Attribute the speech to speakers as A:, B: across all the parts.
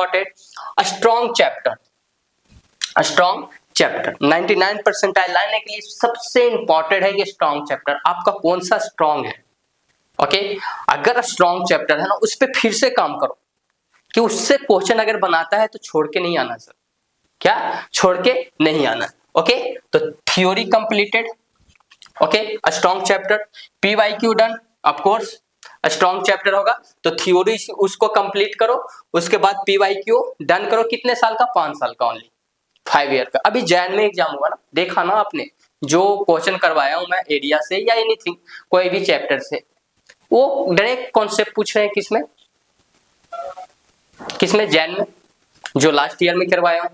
A: Important strong chapter. Strong chapter 99 percentile लाने के लिए सबसे इंपॉर्टेंट है ये स्ट्रॉन्ग चैप्टर। आपका कौन सा स्ट्रॉन्ग है? ओके, अगर स्ट्रॉन्ग चैप्टर है ना, उस पर फिर से काम करो कि उससे क्वेश्चन अगर बनाता है तो छोड़ के नहीं आना सर। क्या छोड़ के नहीं आना? ओके, तो theory completed. Okay, strong chapter. PYQ done, of course strong chapter होगा तो थ्योरी उसको कंप्लीट करो, उसके बाद पीवाईक्यू डन करो। कितने साल का? 5 साल का, ओनली 5 ईयर का। अभी जैन में एग्जाम हुआ ना, देखा ना आपने, जो क्वेश्चन करवाया हूं मैं एरिया से या एनीथिंग कोई भी चैप्टर से, वो डायरेक्ट कॉन्सेप्ट पूछ रहे हैं। किसमें किसमें? जैन में, जो लास्ट ईयर में करवाया हूं।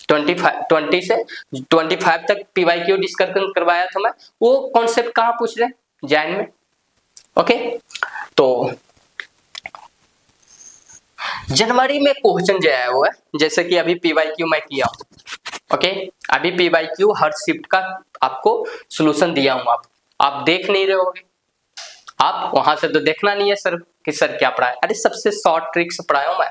A: 20 से 25 तक पीवाईक्यू डिस्कशन करवाया था मैं, वो कॉन्सेप्ट कहाँ पूछ रहे हैं? जैन में। ओके, तो जनवरी में क्वेश्चन जो आया हुआ है, जैसे कि अभी पीवाईक्यू मैं किया हूं। ओके, अभी पीवाईक्यू हर शिफ्ट का आपको सॉल्यूशन दिया हूं। आप देख नहीं रहे होगे, आप वहां से तो देखना नहीं है सर कि सर क्या पढ़ाया। अरे सबसे शॉर्ट ट्रिक्स पढ़ाया हूं मैं,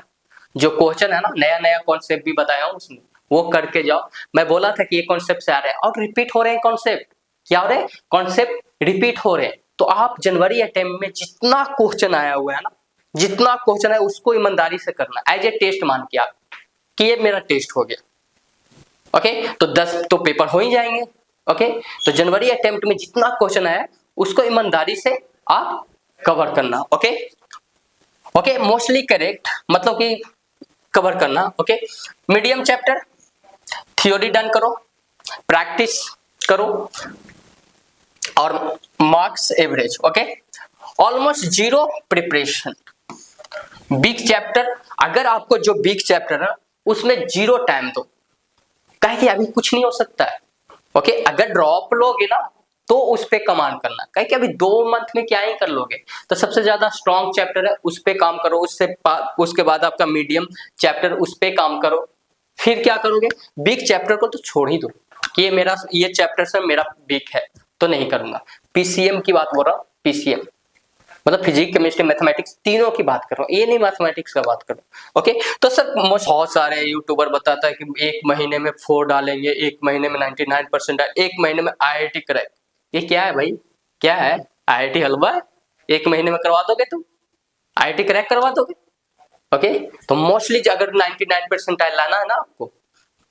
A: जो क्वेश्चन है ना, नया नया कॉन्सेप्ट भी बताया हूं उसमें, वो करके जाओ। मैं बोला था कि ये कॉन्सेप्ट से आ रहे हैं और रिपीट हो रहे हैं कॉन्सेप्ट। क्या हो रहे हैं? कॉन्सेप्ट रिपीट हो रहे हैं। तो आप जनवरी अटेम्प्ट में जितना क्वेश्चन आया हुआ है ना, जितना क्वेश्चन है उसको ईमानदारी से करना, एज ए टेस्ट मान के आप कि ये मेरा टेस्ट हो गया। ओके, तो 10 तो पेपर हो ही जाएंगे। ओके, तो जनवरी अटेम्प्ट में जितना क्वेश्चन आया उसको ईमानदारी से आप कवर करना। ओके ओके, मोस्टली करेक्ट मतलब कि कवर करना। Okay, medium chapter theory done करो, प्रैक्टिस करो और marks average. Okay, almost zero preparation. Big chapter, अगर आपको जो बिग चैप्टर है उसमें जीरो टाइम दो, कहे कि अभी कुछ नहीं हो सकता है। ओके, अगर ड्रॉप लोगे ना तो उस पे कमांड करना, कहे कि अभी 2 मंथ में क्या ही कर लोगे। तो सबसे ज्यादा स्ट्रॉन्ग चैप्टर है, उस पे काम करो। उसके बाद आपका मीडियम चैप्टर, उस पे काम करो। फिर क्या करोगे? बिग चैप्टर को तो छोड़ ही दो कि ये चैप्टर से मेरा बिग है तो नहीं करूंगा। पीसीएम की बात बोल रहा हूँ, पीसीएम मतलब फिजिक्स केमिस्ट्री मैथमेटिक्स तीनों की बात कर रहा हूँ, ये नहीं मैथमेटिक्स का बात कर रहा हूँ। ओके, तो सर बहुत सारे यूट्यूबर बताता है कि 1 महीने में 4 डालेंगे, 1 महीने में 99% 1 महीने में आईआईटी क्रैक। ये क्या है भाई? क्या है? आईआईटी हलवा है? 1 महीने में करवा दोगे तुम? आईआईटी क्रैक करवा दोगे? ओके, तो मोस्टली अगर 99% लाना है ना आपको,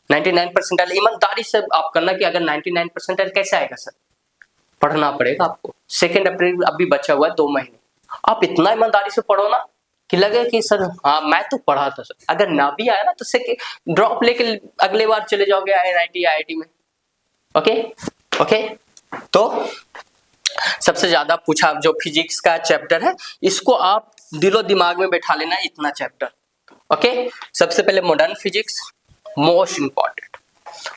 A: 99% ईमानदारी से आप करना कि अगर 99% कैसे आएगा सर? पढ़ना पड़ेगा आपको। 2 अप्रैल अभी बचा हुआ है 2 महीने, आप इतना ईमानदारी से पढ़ो ना कि लगे कि सर हाँ मैं तो पढ़ा था सर। अगर ना भी आया ना तो सेकेंड ड्रॉप लेके अगले बार चले जाओगे आईआईटी में। ओके ओके, तो सबसे ज्यादा पूछा जो फिजिक्स का चैप्टर है, इसको आप दिलो दिमाग में बैठा लेना इतना चैप्टर। ओके, सबसे पहले modern physics, most important.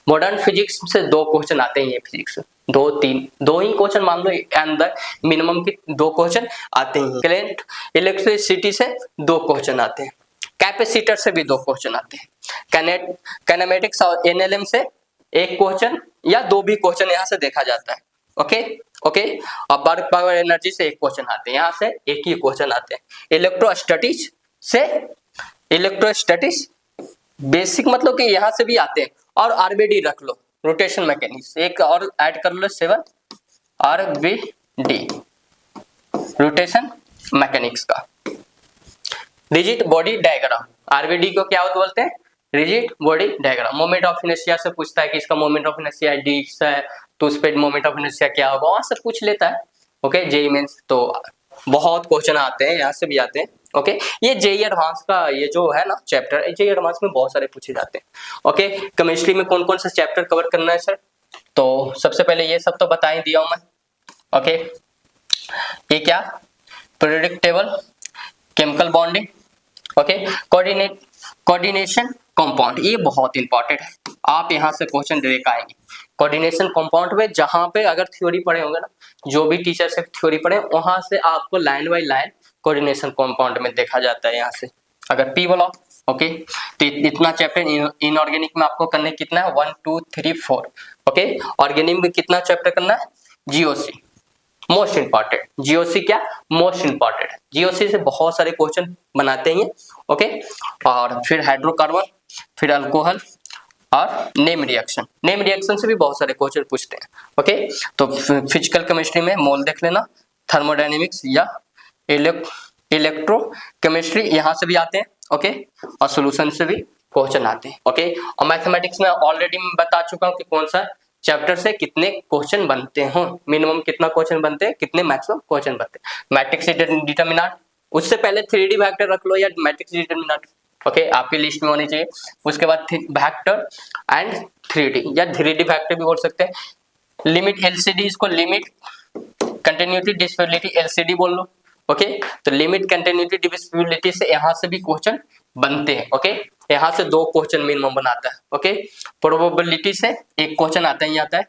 A: Modern physics से 2 क्वेश्चन आते हैं, ये फिजिक्स 2 ही क्वेश्चन मान लो अंदर, मिनिमम के 2 क्वेश्चन आते हैं। करंट इलेक्ट्रिसिटी से 2 क्वेश्चन आते हैं, कैपेसिटर से भी 2 क्वेश्चन आते हैं, काइनेमेटिक्स और एनएलएम से 1 क्वेश्चन या 2 भी क्वेश्चन यहाँ से देखा जाता है। ओके ओके, और वर्क पावर एनर्जी से 1 क्वेश्चन आते हैं, यहाँ से 1 ही क्वेश्चन आते हैं। इलेक्ट्रोस्टैटिक्स से, इलेक्ट्रोस्टैटिक्स बेसिक मतलब कि यहाँ से भी आते हैं। और आरबीडी रख लो, रोटेशन मैकेनिक्स एक और ऐड कर लो 7 आरबीडी, रोटेशन मैकेनिक्स का। रिजिड बॉडी डायग्राम, आरबीडी को क्या बोलते हैं? Rigid body diagram. Moment of inertia से पूछता है कि इसका मोमेंट ऑफ इनर्शिया डी है तो उस पर मोमेंट ऑफ इनर्शिया क्या होगा, वहां से पूछ लेता है। ओके, जेईई मेंस तो बहुत क्वेश्चन आते हैं, यहाँ से भी आते हैं। ओके, ये जेईई एडवांस का ये जो है ना चैप्टर, जेईई एडवांस में बहुत सारे पूछे जाते हैं। ओके, केमिस्ट्री में कौन कौन सा चैप्टर कवर करना है सर? तो सबसे पहले ये सब तो बता ही दिया हूं मैं। ओके, ये क्या? Periodic table, chemical bonding, okay, coordination compound, ये बहुत इंपॉर्टेंट है। आप यहाँ से क्वेश्चन डायरेक्ट आएंगे कोऑर्डिनेशन कंपाउंड में, जहां पे अगर थ्योरी पढ़े होंगे ना, जो भी टीचर से थ्योरी पढ़े वहां से आपको line by line coordination compound में देखा जाता है। यहाँ से अगर पी बोलो, ओके, तो इतना चैप्टर इनऑर्गेनिक में आपको करने कितना है? 1 2 3 4। ओके, ऑर्गेनिक में कितना चैप्टर करना है? GOC, most important. जीओसी क्या, मोस्ट इंपॉर्टेंट। जीओसी से बहुत सारे क्वेश्चन बनाते हैं, ओके। और फिर हाइड्रोकार्बन, फिर अल्कोहल और नेम रिएक्शन। नेम रिएक्शन से भी बहुत सारे क्वेश्चन पूछते हैं, ओके। तो फिजिकल केमिस्ट्री में मोल देख लेना, थर्मोडायनेमिक्स या इलेक्ट्रोकेमिस्ट्री यहाँ से भी आते हैं, ओके। और सॉल्यूशन से भी क्वेश्चन आते हैं, ओके। और मैथमेटिक्स में ऑलरेडी मैं बता चुका हूँ कि कौन सा चैप्टर से कितने क्वेश्चन बनते हो, मिनिमम कितना क्वेश्चन बनते हैं, कितने मैक्सिमम क्वेश्चन बनते हैं। मैट्रिक्स डिटरमिनेंट, उससे पहले 3D वेक्टर रख लो या मैट्रिक्स डिटरमिनेंट, ओके, आपकी लिस्ट में होनी चाहिए। उसके बाद वेक्टर एंड 3D या 3D वेक्टर भी बोल सकते हैं। लिमिट एलसीडी, इसको लिमिट कंटिन्यूटी डिविजिबिलिटी एलसीडी बोल लो, ओके। तो लिमिट कंटिन्यूटी डिविजिबिलिटी से यहाँ से भी क्वेश्चन बनते हैं, ओके। यहाँ से 2 क्वेश्चन मिनिमम बनाता है, ओके। प्रोबेबिलिटी से एक क्वेश्चन आता ही आता है।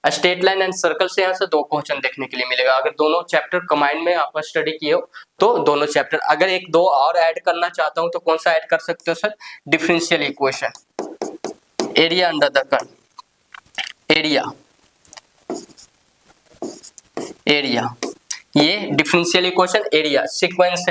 A: स्ट्रेट लाइन एंड सर्कल से यहाँ से 2 क्वेश्चन देखने के लिए मिलेगा। अगर दोनों चैप्टर कंबाइंड में आप स्टडी किए हो तो दोनों चैप्टर। अगर 1-2 और ऐड करना चाहता हूं तो कौन सा ऐड कर सकते हो sir, differential equation, area under the curve, area ये differential equation, area, sequence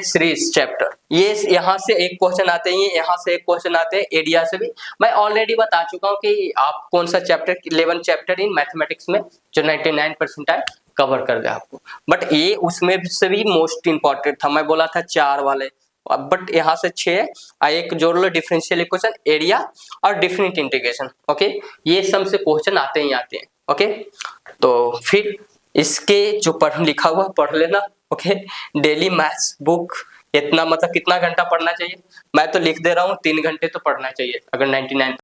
A: series chapter, ये यहाँ से एक क्वेश्चन आते हैं, यहाँ से एक क्वेश्चन आते हैं, एरिया से भी। मैं ऑलरेडी बता चुका हूँ कि आप कौन सा चैप्टर, 11 चैप्टर इन मैथमेटिक्स में जो 99% कवर कर गया आपको। बट ये उसमें से भी मोस्ट इंपॉर्टेंट था, मैं बोला था 4 वाले, बट यहाँ से 6 एक जोड़ लो, डिफरेंशियल इक्वेशन, एरिया और डेफिनेट इंटीग्रेशन, ओके। ये सब से क्वेश्चन आते ही आते हैं, ओके। तो फिर इसके जो पढ़ लिखा हुआ पढ़ लेना, ओके। डेली मैथ्स बुक इतना, मतलब कितना घंटा पढ़ना चाहिए, मैं तो लिख दे रहा हूँ 3 घंटे तो पढ़ना चाहिए अगर 99